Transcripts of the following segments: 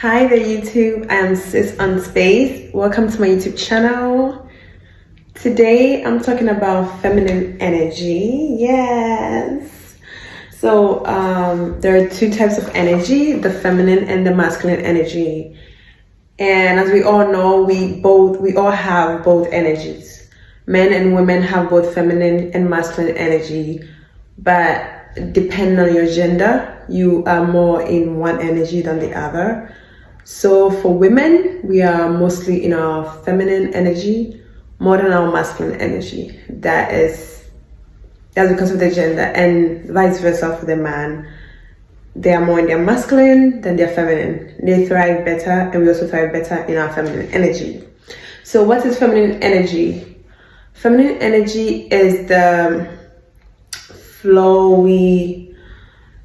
Hi there YouTube, I'm Sis on Space. Welcome to my YouTube channel. Today I'm talking about feminine energy. Yes. So there are two types of energy, the feminine and the masculine energy. And as we all know, we all have both energies. Men and women have both feminine and masculine energy, but depending on your gender, you are more in one energy than the other. So for women, we are mostly in our feminine energy more than our masculine energy. That's because of the gender, and vice versa for the man. They are more in their masculine than their feminine. They thrive better, and we also thrive better in our feminine energy. So what is feminine energy? Feminine energy is the flowy,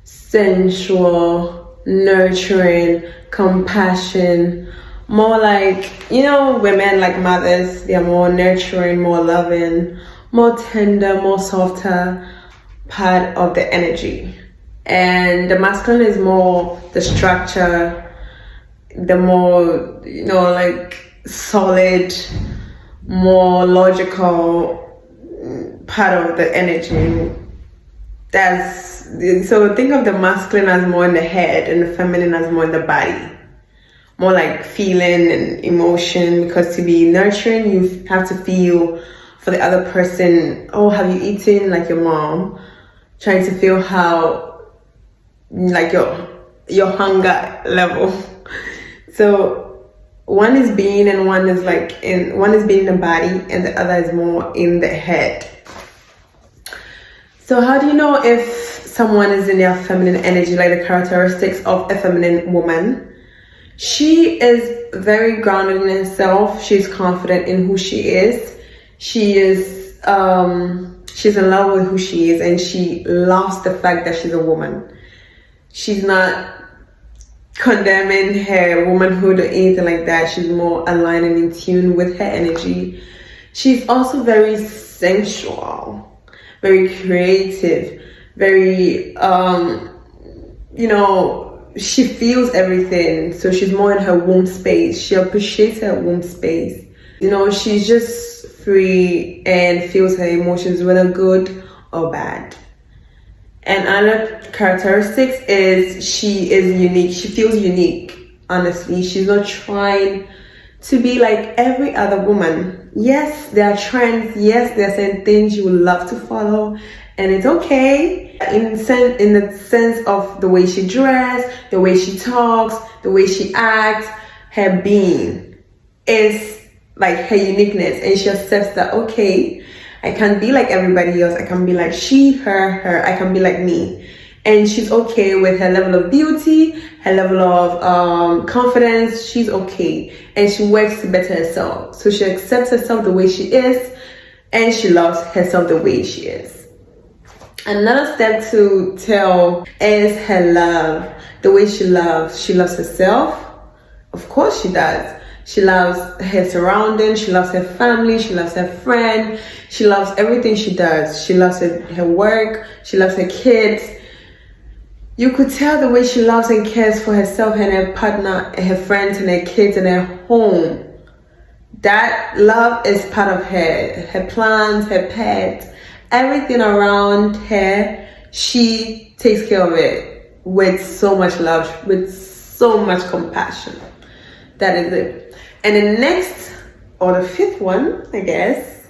sensual, nurturing, compassion, more like, women like mothers. They are more nurturing, more loving, more tender, more softer part of the energy. And the masculine is more the structure, the more, solid, more logical part of the energy. So think of the masculine as more in the head and the feminine as more in the body. More like feeling and emotion, because to be nurturing, you have to feel for the other person. Oh, have you eaten? Like your mom. Trying to feel how, like your hunger level. So one is being and one is being in the body and the other is more in the head. So how do you know if someone is in their feminine energy, like the characteristics of a feminine woman? She is very grounded in herself. She's confident in who she is. She's in love with who she is, and she loves the fact that she's a woman. She's not condemning her womanhood or anything like that. She's more aligned and in tune with her energy. She's also very sensual, very creative, very, she feels everything. So she's more in her womb space. She appreciates her womb space. She's just free and feels her emotions, whether good or bad. And other characteristics is she is unique. She feels unique, honestly. She's not trying to be like every other woman. Yes, there are trends. Yes, there are certain things you would love to follow, and it's okay. In the sense of the way she dresses, the way she talks, the way she acts, her being is like her uniqueness, and she accepts that, okay, I can't be like everybody else. I can be like she, her. I can be like me. And she's okay with her level of beauty, her level of confidence. She's okay. And she works to better herself. So she accepts herself the way she is, and she loves herself the way she is. Another step to tell is her love. The way she loves. She loves herself. Of course she does. She loves her surroundings. She loves her family. She loves her friend. She loves everything she does. She loves her work. She loves her kids. You could tell the way she loves and cares for herself and her partner, and her friends and her kids and her home. That love is part of her plants, her pets, everything around her. She takes care of it with so much love, with so much compassion. That is it. And the next, or the fifth one, I guess,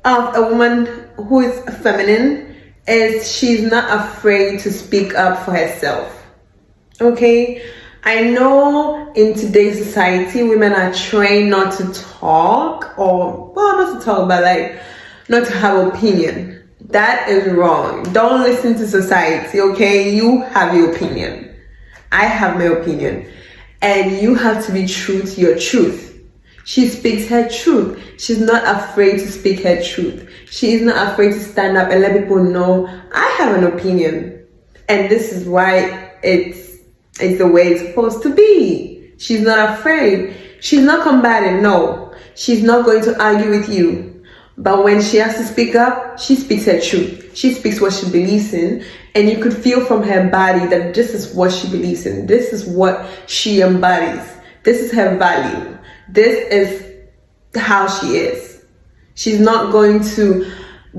of a woman who is feminine is she's not afraid to speak up for herself. Okay? I know in today's society, women are trained not to talk, not to talk, but not to have opinion. That is wrong. Don't listen to society, okay? You have your opinion. I have my opinion. And you have to be true to your truth. She speaks her truth. She's not afraid to speak her truth. She is not afraid to stand up and let people know, I have an opinion. And this is why it's the way it's supposed to be. She's not afraid. She's not combating, no. She's not going to argue with you. But when she has to speak up, she speaks her truth. She speaks what she believes in. And you could feel from her body that this is what she believes in. This is what she embodies. This is her value. This is how she is. She's not going to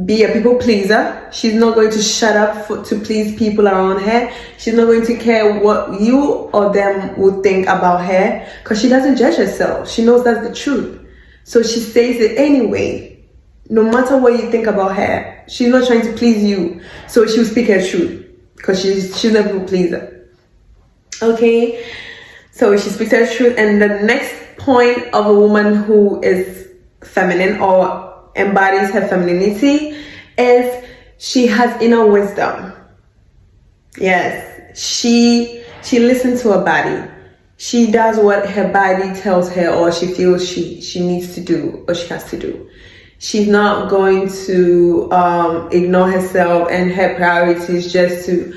be a people pleaser. She's not going to shut up to please people around her. She's not going to care what you or them would think about her, because she doesn't judge herself. She knows that's the truth. So she says it anyway. No matter what you think about her, she's not trying to please you. So she'll speak her truth, because she's not a people pleaser. Okay? So she speaks her truth. And the next point of a woman who is feminine or embodies her femininity is she has inner wisdom. Yes, she listens to her body. She does what her body tells her, or she feels she needs to do, or she has to do. She's not going to ignore herself and her priorities just to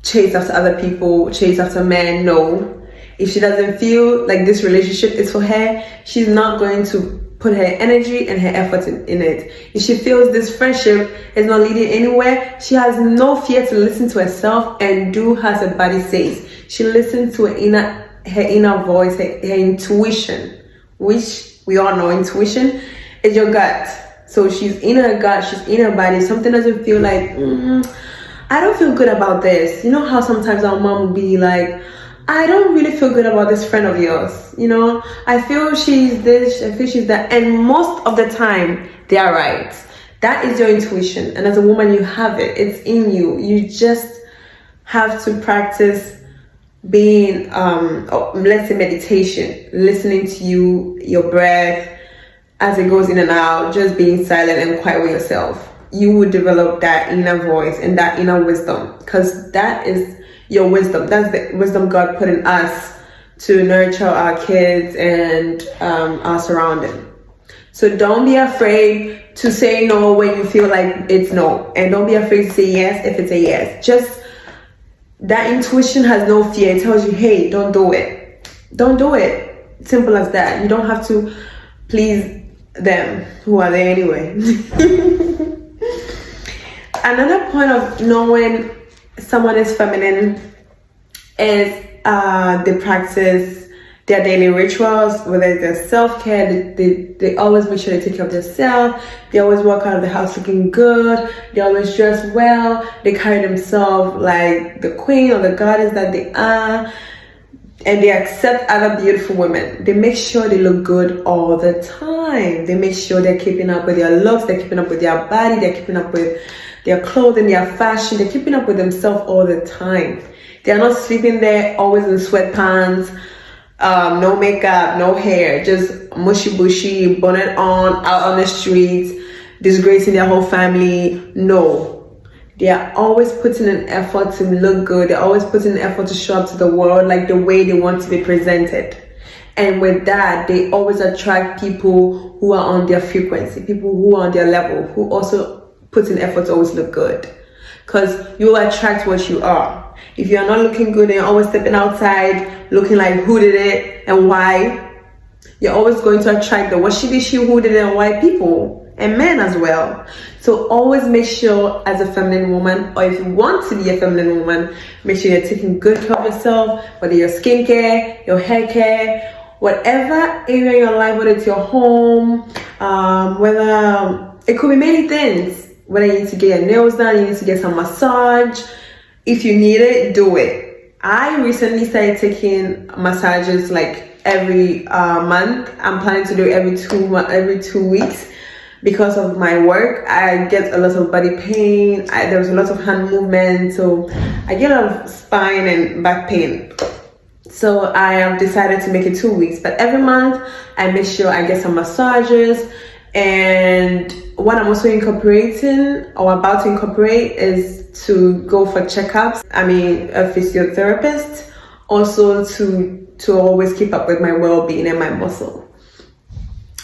chase after other people, chase after men. No. If she doesn't feel like this relationship is for her, she's not going to put her energy and her effort in it. If she feels this friendship is not leading anywhere, she has no fear to listen to herself and do as her body says. She listens to her inner voice, her intuition, which we all know intuition is your gut. So she's in her gut, she's in her body. Something doesn't feel like, I don't feel good about this. You know how sometimes our mom will be like, I don't really feel good about this friend of yours. You know, I feel she's this, I feel she's that. And most of the time, they are right. That is your intuition. And as a woman, you have it. It's in you. You just have to practice being, let's say meditation, listening to your breath as it goes in and out, just being silent and quiet with yourself. You will develop that inner voice and that inner wisdom, because that is your wisdom. That's the wisdom God put in us to nurture our kids and our surrounding. So don't be afraid to say no when you feel like it's no, and don't be afraid to say yes if it's a yes. Just that intuition has no fear. It tells you, hey, don't do it. Don't do it. Simple as that. You don't have to please them who are there anyway. Another point of knowing someone is feminine is they practice their daily rituals, whether it's their self-care. They always make sure they take care of themselves. They always walk out of the house looking good. They always dress well. They carry themselves like the queen or the goddess that they are. And they accept other beautiful women. They make sure they look good all the time. They make sure they're keeping up with their looks. They're keeping up with their body. They're keeping up with their clothing, their fashion. They're keeping up with themselves all the time. They're not sleeping there always in sweatpants, no makeup, no hair, just mushy bushy, bonnet on, out on the streets, disgracing their whole family. No. They are always putting an effort to look good. They're always putting an effort to show up to the world like the way they want to be presented. And with that, they always attract people who are on their frequency, people who are on their level, who also put in effort to always look good. Because you will attract what you are. If you are not looking good and you're always stepping outside looking like who did it and why, you're always going to attract the what she did, she who did it and why people, and men as well. So always make sure as a feminine woman, or if you want to be a feminine woman, make sure you're taking good care of yourself, whether your skincare, your hair care, whatever area in your life, whether it's your home, whether it could be many things. Whether you need to get your nails done, you need to get some massage. If you need it, do it. I recently started taking massages like every month. I'm planning to do it every 2 weeks because of my work. I get a lot of body pain. There's a lot of hand movement, so I get a lot of spine and back pain. So I have decided to make it 2 weeks, but every month I make sure I get some massages. And what I'm also incorporating or about to incorporate is to go for checkups. I mean, a physiotherapist, also to always keep up with my well-being and my muscle.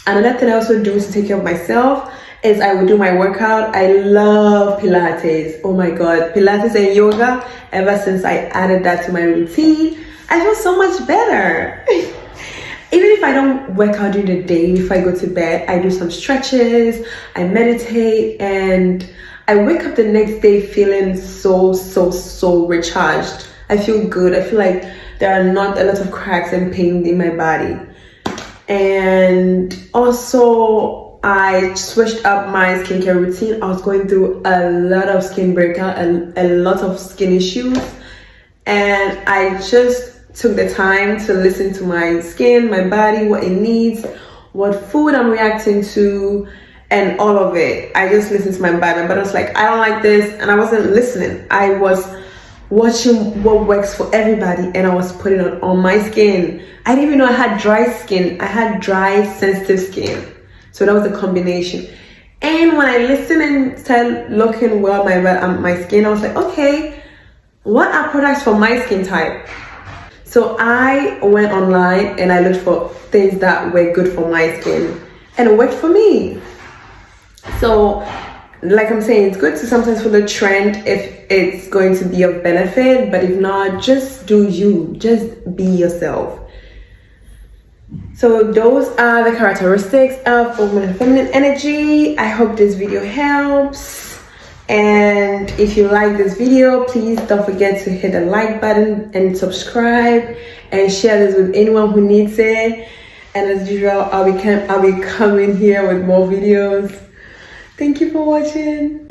Another thing I also do to take care of myself is I will do my workout. I love Pilates. Oh my God, Pilates and yoga. Ever since I added that to my routine, I feel so much better. even if I don't work out during the day, if I go to bed, I do some stretches, I meditate, and I wake up the next day feeling so recharged. I feel good. I feel like there are not a lot of cracks and pain in my body. And also, I switched up my skincare routine. I was going through a lot of skin breakout and a lot of skin issues, and I just took the time to listen to my skin, my body, what it needs, what food I'm reacting to, and all of it. I just listened to my body. My body was like, I don't like this, and I wasn't listening. I was watching what works for everybody, and I was putting it on my skin. I didn't even know I had dry skin. I had dry, sensitive skin. So that was a combination. And when I listened and started looking well at my skin, I was like, okay, what are products for my skin type? So I went online and I looked for things that were good for my skin, and it worked for me. So like I'm saying, it's good to sometimes follow the trend if it's going to be of benefit, but if not, just do you, just be yourself. So those are the characteristics of woman and feminine energy. I hope this video helps, and if you like this video, please don't forget to hit the like button and subscribe and share this with anyone who needs it. And as usual, I'll be coming here with more videos. Thank you for watching.